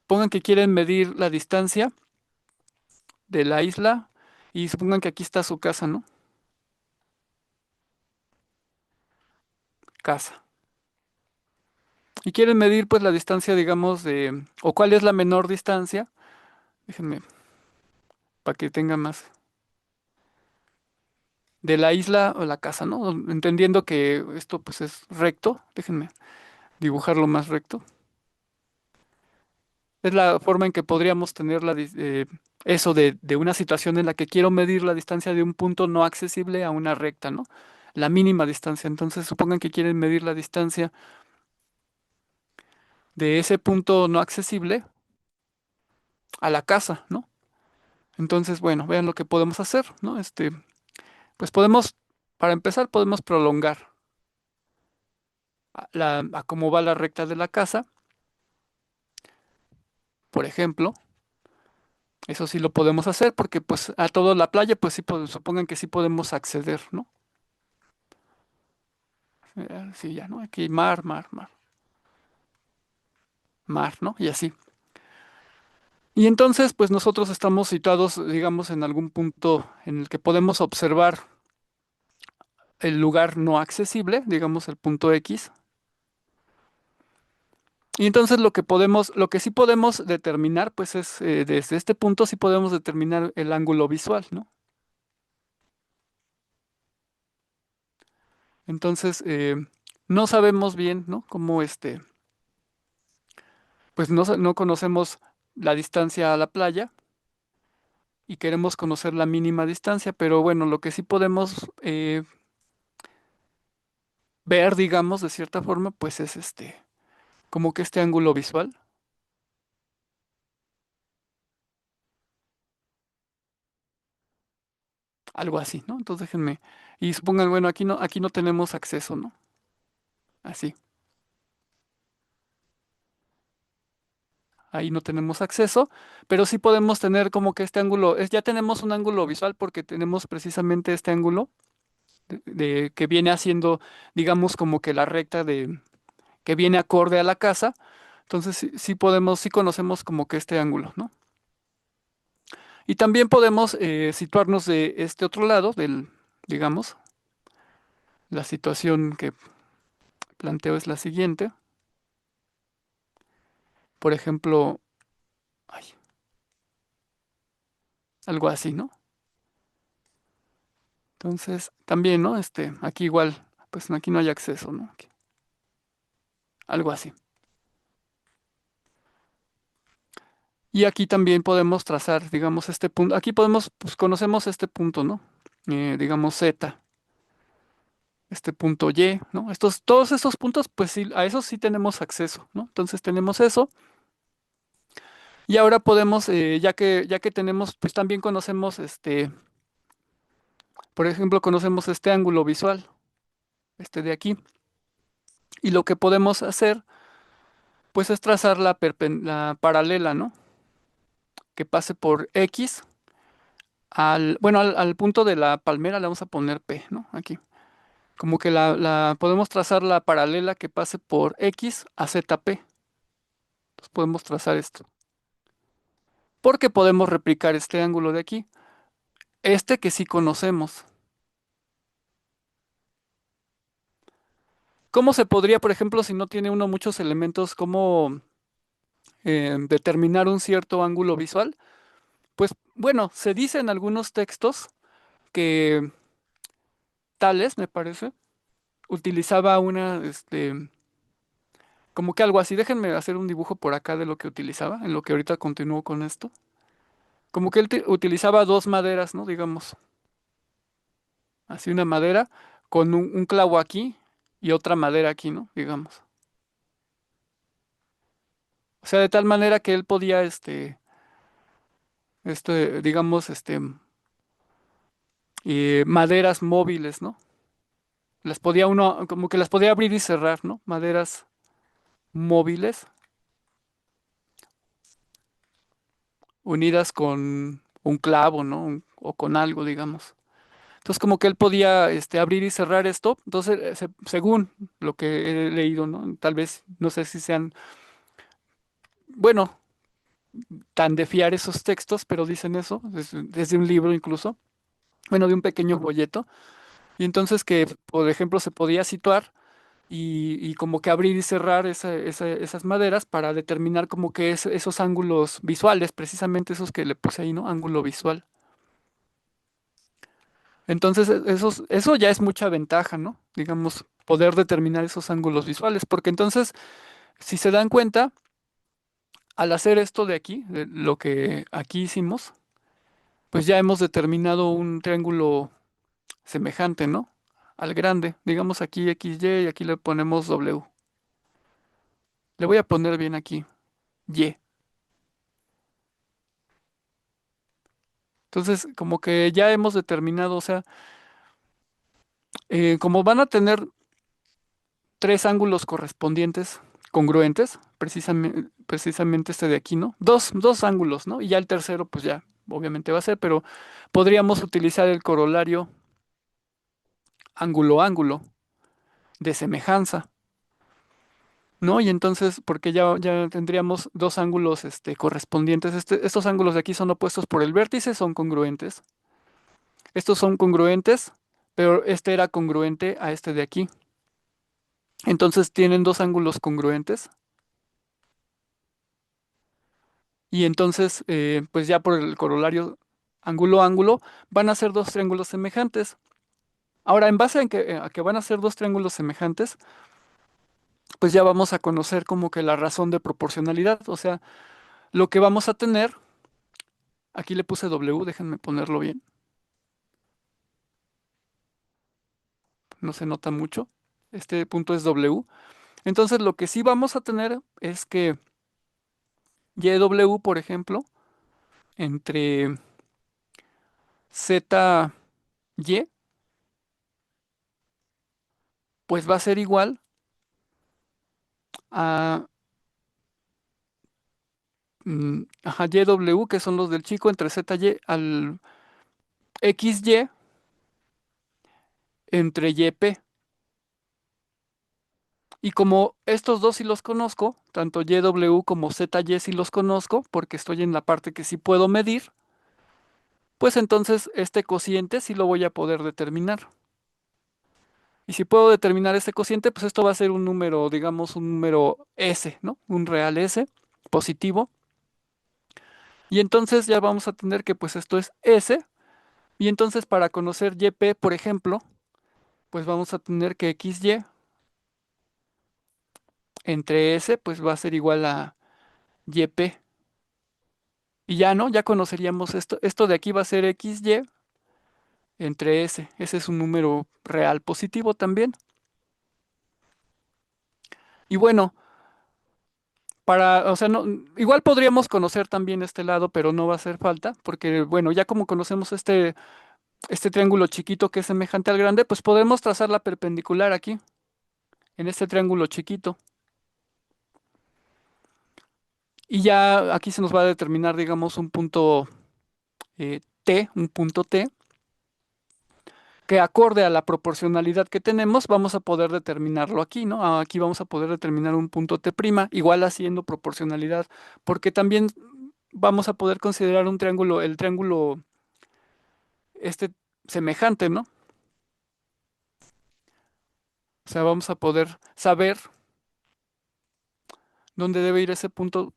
Pongan que quieren medir la distancia de la isla y supongan que aquí está su casa, ¿no? Casa. Y quieren medir pues la distancia, digamos, o cuál es la menor distancia. Déjenme, para que tenga más. De la isla o la casa, ¿no? Entendiendo que esto pues es recto. Déjenme dibujarlo más recto. Es la forma en que podríamos tener eso de una situación en la que quiero medir la distancia de un punto no accesible a una recta, ¿no? La mínima distancia. Entonces, supongan que quieren medir la distancia de ese punto no accesible a la casa, ¿no? Entonces, bueno, vean lo que podemos hacer, ¿no? Pues podemos, para empezar, podemos prolongar a cómo va la recta de la casa, por ejemplo. Eso sí lo podemos hacer porque pues a toda la playa pues sí, supongan que sí podemos acceder, ¿no? Sí, ya, ¿no? Aquí mar, mar, mar, mar, ¿no? Y así. Y entonces pues nosotros estamos situados, digamos, en algún punto en el que podemos observar el lugar no accesible, digamos el punto X. Y entonces lo que sí podemos determinar pues es desde este punto sí podemos determinar el ángulo visual, ¿no? Entonces no sabemos bien, ¿no? Cómo pues no, no conocemos la distancia a la playa y queremos conocer la mínima distancia, pero bueno, lo que sí podemos ver, digamos, de cierta forma, pues es como que este ángulo visual, algo así, ¿no? Entonces déjenme, y supongan, bueno, aquí no tenemos acceso, ¿no? Así, ahí no tenemos acceso, pero sí podemos tener como que este ángulo, ya tenemos un ángulo visual porque tenemos precisamente este ángulo que viene haciendo, digamos, como que la recta que viene acorde a la casa. Entonces sí podemos, sí conocemos como que este ángulo, ¿no? Y también podemos situarnos de este otro lado, digamos, la situación que planteo es la siguiente. Por ejemplo, ay, algo así, ¿no? Entonces, también, ¿no? Aquí igual, pues aquí no hay acceso, ¿no? Algo así. Y aquí también podemos trazar, digamos, este punto. Aquí podemos, pues conocemos este punto, ¿no? Digamos Z, este punto Y, ¿no? Todos estos puntos, pues sí, a esos sí tenemos acceso, ¿no? Entonces tenemos eso. Y ahora podemos, ya que tenemos, pues también conocemos por ejemplo, conocemos este ángulo visual, este de aquí. Y lo que podemos hacer, pues es trazar la paralela, ¿no? Que pase por X bueno, al punto de la palmera le vamos a poner P, ¿no? Aquí. Como que podemos trazar la paralela que pase por X a ZP. Entonces podemos trazar esto. Porque podemos replicar este ángulo de aquí. Este que sí conocemos. ¿Cómo se podría, por ejemplo, si no tiene uno muchos elementos, cómo determinar un cierto ángulo visual? Pues bueno, se dice en algunos textos que Tales, me parece, utilizaba Como que algo así. Déjenme hacer un dibujo por acá de lo que utilizaba, en lo que ahorita continúo con esto. Como que él utilizaba dos maderas, ¿no? Digamos, así una madera con un clavo aquí y otra madera aquí, ¿no? Digamos. O sea, de tal manera que él podía, digamos, maderas móviles, ¿no? Las podía uno, como que las podía abrir y cerrar, ¿no? Maderas móviles unidas con un clavo, ¿no? O con algo, digamos. Entonces, como que él podía, abrir y cerrar esto. Entonces, según lo que he leído, ¿no? Tal vez, no sé si sean, bueno, tan de fiar esos textos, pero dicen eso, desde un libro incluso, bueno, de un pequeño folleto. Y entonces que, por ejemplo, se podía situar y como que abrir y cerrar esas maderas para determinar como que esos ángulos visuales, precisamente esos que le puse ahí, ¿no? Ángulo visual. Entonces, eso ya es mucha ventaja, ¿no? Digamos, poder determinar esos ángulos visuales, porque entonces, si se dan cuenta, al hacer esto de aquí, de lo que aquí hicimos, pues ya hemos determinado un triángulo semejante, ¿no? Al grande. Digamos aquí XY y aquí le ponemos W. Le voy a poner bien aquí Y. Entonces, como que ya hemos determinado, o sea, como van a tener tres ángulos correspondientes, congruentes, precisamente este de aquí, ¿no? Dos ángulos, ¿no? Y ya el tercero, pues ya, obviamente va a ser, pero podríamos utilizar el corolario ángulo-ángulo de semejanza, ¿no? Y entonces, porque ya tendríamos dos ángulos, correspondientes. Estos ángulos de aquí son opuestos por el vértice, son congruentes. Estos son congruentes, pero este era congruente a este de aquí. Entonces tienen dos ángulos congruentes y entonces, pues ya por el corolario ángulo-ángulo, van a ser dos triángulos semejantes. Ahora, en base a que van a ser dos triángulos semejantes, pues ya vamos a conocer como que la razón de proporcionalidad. O sea, lo que vamos a tener, aquí le puse W, déjenme ponerlo bien, no se nota mucho. Este punto es W. Entonces, lo que sí vamos a tener es que YW, por ejemplo, entre ZY, pues va a ser igual a ajá, YW, que son los del chico, entre ZY al XY entre YP. Y como estos dos sí los conozco, tanto YW como ZY sí los conozco, porque estoy en la parte que sí puedo medir, pues entonces este cociente sí lo voy a poder determinar. Y si puedo determinar este cociente, pues esto va a ser un número, digamos, un número S, ¿no? Un real S positivo. Y entonces ya vamos a tener que pues esto es S. Y entonces para conocer YP, por ejemplo, pues vamos a tener que XY entre S, pues va a ser igual a YP. Y ya, ¿no? Ya conoceríamos esto. Esto de aquí va a ser XY entre S. Ese es un número real positivo también. Y bueno, o sea, no, igual podríamos conocer también este lado, pero no va a hacer falta, porque bueno, ya como conocemos este triángulo chiquito que es semejante al grande, pues podemos trazar la perpendicular aquí, en este triángulo chiquito. Y ya aquí se nos va a determinar, digamos, un punto T, un punto T, que acorde a la proporcionalidad que tenemos, vamos a poder determinarlo aquí, ¿no? Aquí vamos a poder determinar un punto T', igual haciendo proporcionalidad, porque también vamos a poder considerar un triángulo, el triángulo este semejante, ¿no? O sea, vamos a poder saber dónde debe ir ese punto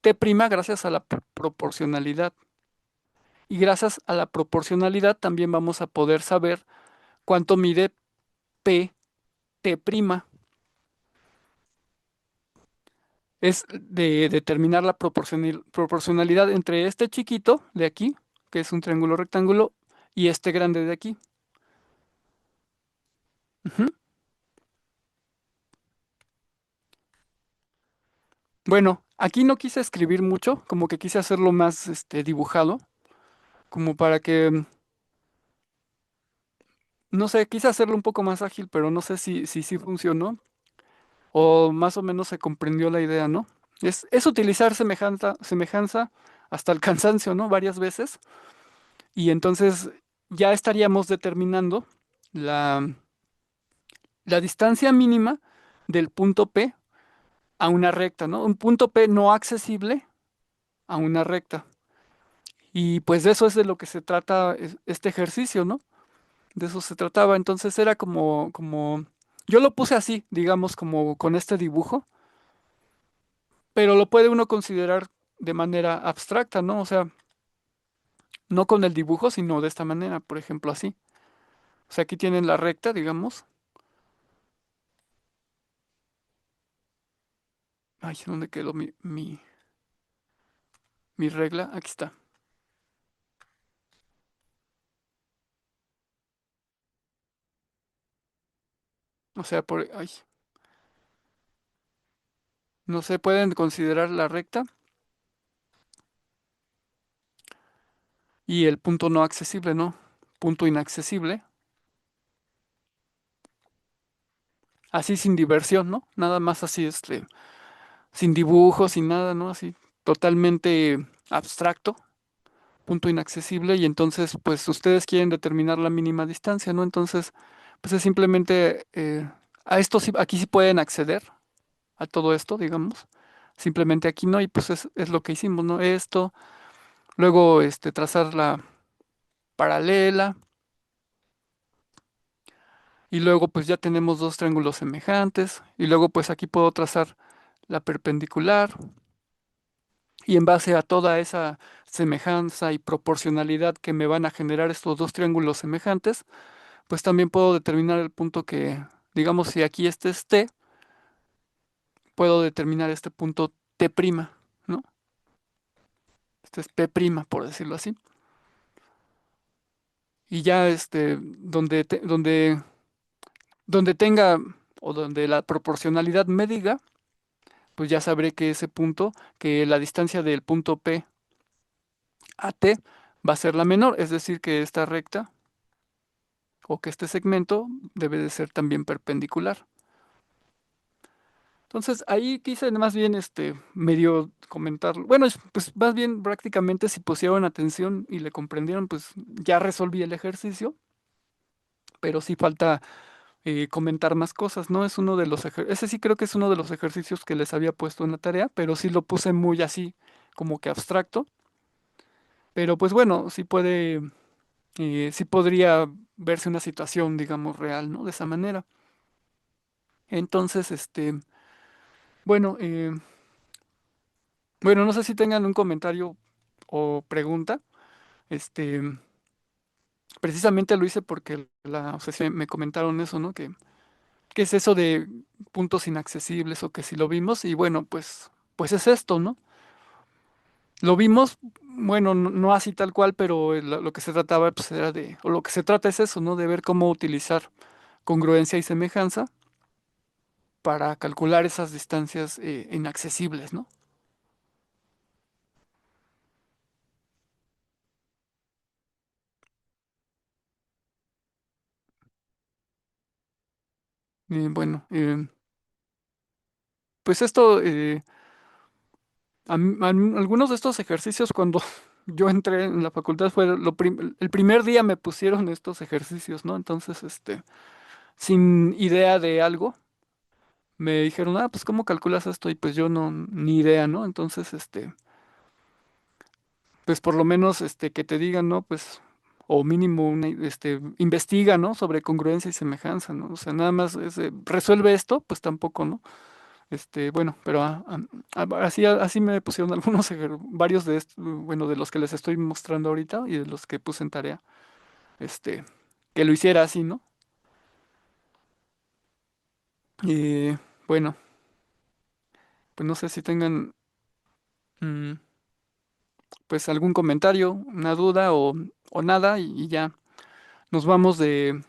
T' gracias a la proporcionalidad. Y gracias a la proporcionalidad también vamos a poder saber cuánto mide P T'. es de determinar la proporcionalidad entre este chiquito de aquí, que es un triángulo rectángulo, y este grande de aquí. Ujú. Bueno, aquí no quise escribir mucho, como que quise hacerlo más dibujado, como para que, no sé, quise hacerlo un poco más ágil, pero no sé si sí funcionó o más o menos se comprendió la idea, ¿no? Es utilizar semejanza hasta el cansancio, ¿no? Varias veces. Y entonces ya estaríamos determinando la, la distancia mínima del punto P a una recta, ¿no? Un punto P no accesible a una recta. Y pues de eso es de lo que se trata este ejercicio, ¿no? De eso se trataba. Entonces era yo lo puse así, digamos, como con este dibujo, pero lo puede uno considerar de manera abstracta, ¿no? O sea, no con el dibujo, sino de esta manera, por ejemplo, así. O sea, aquí tienen la recta, digamos. Ay, ¿dónde quedó mi regla? Aquí está. O sea, ay, no se pueden considerar la recta y el punto no accesible, ¿no? Punto inaccesible. Así sin diversión, ¿no? Nada más así, sin dibujo, sin nada, ¿no? Así totalmente abstracto, punto inaccesible. Y entonces, pues ustedes quieren determinar la mínima distancia, ¿no? Entonces, pues es simplemente, a esto sí, aquí sí pueden acceder a todo esto, digamos. Simplemente aquí no, y pues es lo que hicimos, ¿no? Esto, luego trazar la paralela, y luego pues ya tenemos dos triángulos semejantes, y luego pues aquí puedo trazar la perpendicular, y en base a toda esa semejanza y proporcionalidad que me van a generar estos dos triángulos semejantes, pues también puedo determinar el punto que, digamos, si aquí este es T, puedo determinar este punto T', ¿no? Este es P', por decirlo así. Y ya donde tenga o donde la proporcionalidad me diga, pues ya sabré que ese punto, que la distancia del punto P a T va a ser la menor, es decir, que esta recta o que este segmento debe de ser también perpendicular. Entonces ahí quise más bien medio comentarlo. Bueno, pues más bien prácticamente si pusieron atención y le comprendieron, pues ya resolví el ejercicio, pero sí falta comentar más cosas, ¿no? Es uno de los ese sí creo que es uno de los ejercicios que les había puesto en la tarea, pero sí lo puse muy así, como que abstracto. Pero pues bueno, sí podría verse una situación, digamos, real, ¿no? De esa manera. Entonces, bueno, bueno, no sé si tengan un comentario o pregunta. Este, precisamente lo hice porque o sea, sí me comentaron eso, ¿no? Que, ¿qué es eso de puntos inaccesibles o que si lo vimos? Y bueno, pues es esto, ¿no? Lo vimos, bueno, no así tal cual, pero lo que se trataba pues era o lo que se trata es eso, ¿no? De ver cómo utilizar congruencia y semejanza para calcular esas distancias inaccesibles, ¿no? Bueno, pues esto, algunos de estos ejercicios cuando yo entré en la facultad fue el primer día me pusieron estos ejercicios, ¿no? Entonces, sin idea de algo, me dijeron, ah, pues ¿cómo calculas esto? Y pues yo no, ni idea, ¿no? Entonces, pues por lo menos, que te digan, ¿no? Pues, o mínimo, investiga, ¿no? Sobre congruencia y semejanza, ¿no? O sea, nada más resuelve esto, pues tampoco, ¿no? Bueno, pero así me pusieron algunos, varios de estos, bueno, de los que les estoy mostrando ahorita y de los que puse en tarea, este, que lo hiciera así, ¿no? Y bueno, pues no sé si tengan mm, pues algún comentario, una duda o nada y ya nos vamos de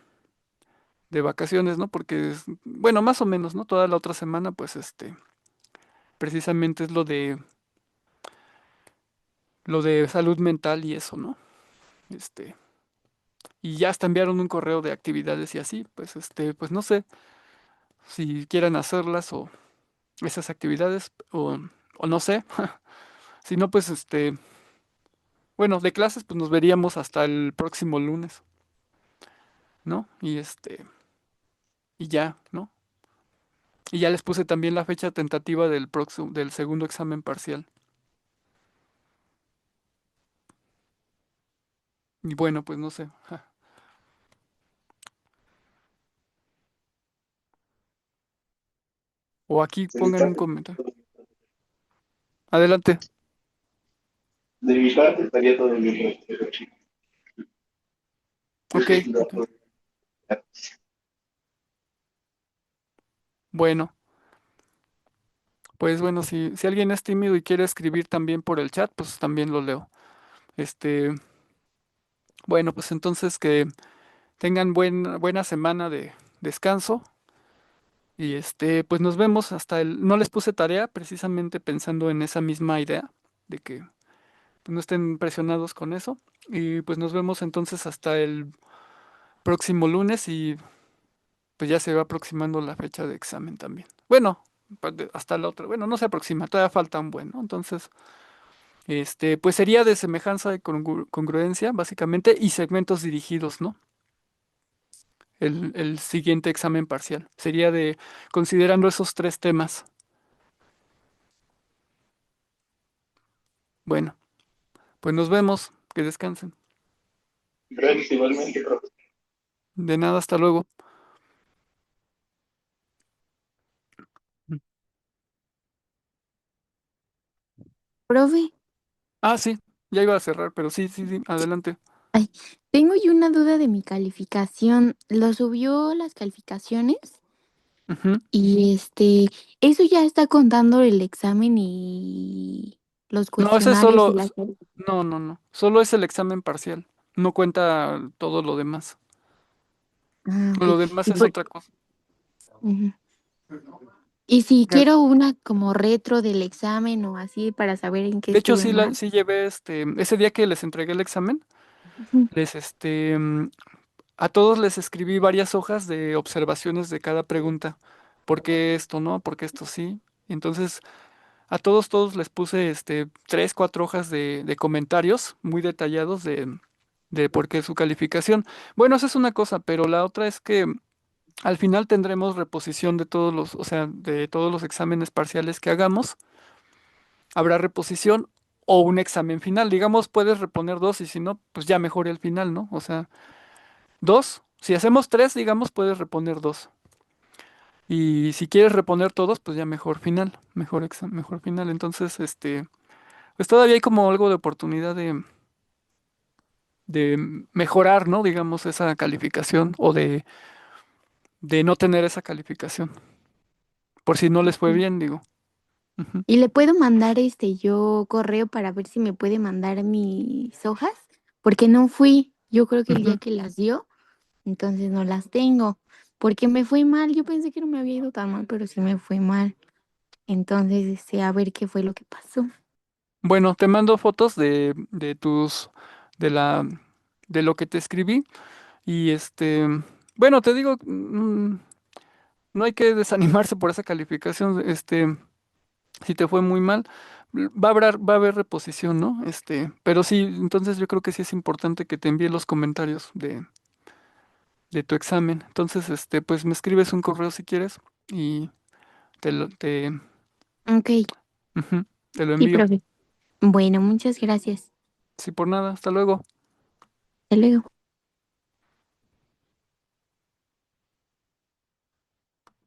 vacaciones, ¿no? Porque, bueno, más o menos, ¿no? Toda la otra semana, pues precisamente es lo de salud mental y eso, ¿no? Este, y ya hasta enviaron un correo de actividades y así, pues pues no sé si quieran hacerlas o esas actividades o no sé. Si no, pues bueno, de clases, pues nos veríamos hasta el próximo lunes, ¿no? Y ya, ¿no? Y ya les puse también la fecha tentativa del próximo, del segundo examen parcial. Y bueno, pues no sé. O aquí De mi pongan un parte, comentario. Adelante. de mi parte estaría todo bien. Creo Ok, que sí lo ok. puedo. Bueno, pues bueno, si alguien es tímido y quiere escribir también por el chat, pues también lo leo. Este, bueno, pues entonces que tengan buena semana de descanso. Y pues nos vemos hasta no les puse tarea precisamente pensando en esa misma idea de que pues, no estén presionados con eso. Y pues nos vemos entonces hasta el próximo lunes y pues ya se va aproximando la fecha de examen también. Bueno, hasta la otra. Bueno, no se aproxima, todavía falta un buen, ¿no? Entonces, pues sería de semejanza y congruencia, básicamente, y segmentos dirigidos, ¿no? El siguiente examen parcial. Sería de considerando esos tres temas. Bueno, pues nos vemos. Que descansen. Gracias igualmente, profe. De nada, hasta luego. Profe, Ah, sí, ya iba a cerrar, pero sí, sí, sí, adelante. ay, tengo yo una duda de mi calificación. ¿Lo subió las calificaciones? Ujú. Y eso ya está contando el examen y los No, ese es cuestionarios y solo, las... no, no, no, solo es el examen parcial. No cuenta todo lo demás. Ah, ok. Lo demás Y, es por- otra cosa. Ujú. Y si Ya- quiero una como retro del examen o así para saber en qué De hecho, estuve sí, mal. sí llevé ese día que les entregué el examen, Ujú. les a todos les escribí varias hojas de observaciones de cada pregunta. ¿Por qué esto no? ¿Por qué esto sí? Y entonces a todos les puse tres, cuatro hojas de comentarios muy detallados de por qué su calificación. Bueno, esa es una cosa, pero la otra es que al final tendremos reposición de todos los, o sea, de todos los exámenes parciales que hagamos. Habrá reposición o un examen final. Digamos, puedes reponer dos y si no, pues ya mejor el final, ¿no? O sea, dos. Si hacemos tres, digamos, puedes reponer dos. Y si quieres reponer todos, pues ya mejor final, mejor examen, mejor final. Entonces, pues todavía hay como algo de oportunidad de mejorar, ¿no? Digamos, esa calificación o de no tener esa calificación. Por si no les fue bien, digo. Ujú, Y le puedo mandar yo correo para ver si me puede mandar mis hojas, porque no fui, yo creo que el día ujú. que las dio, entonces no las tengo, porque me fue mal, yo pensé que no me había ido tan mal, pero sí me fue mal. Entonces, a ver qué fue lo que pasó. Bueno, te mando fotos de tus, de la, de lo que te escribí. Y bueno, te digo, no hay que desanimarse por esa calificación. Si te fue muy mal, va a haber reposición, ¿no? Pero sí, entonces yo creo que sí es importante que te envíe los comentarios de tu examen. Entonces, pues me escribes un correo si quieres y Ok, ujú, te lo sí, envío. profe. Bueno, muchas gracias. Sí, por nada, hasta luego. Hasta luego.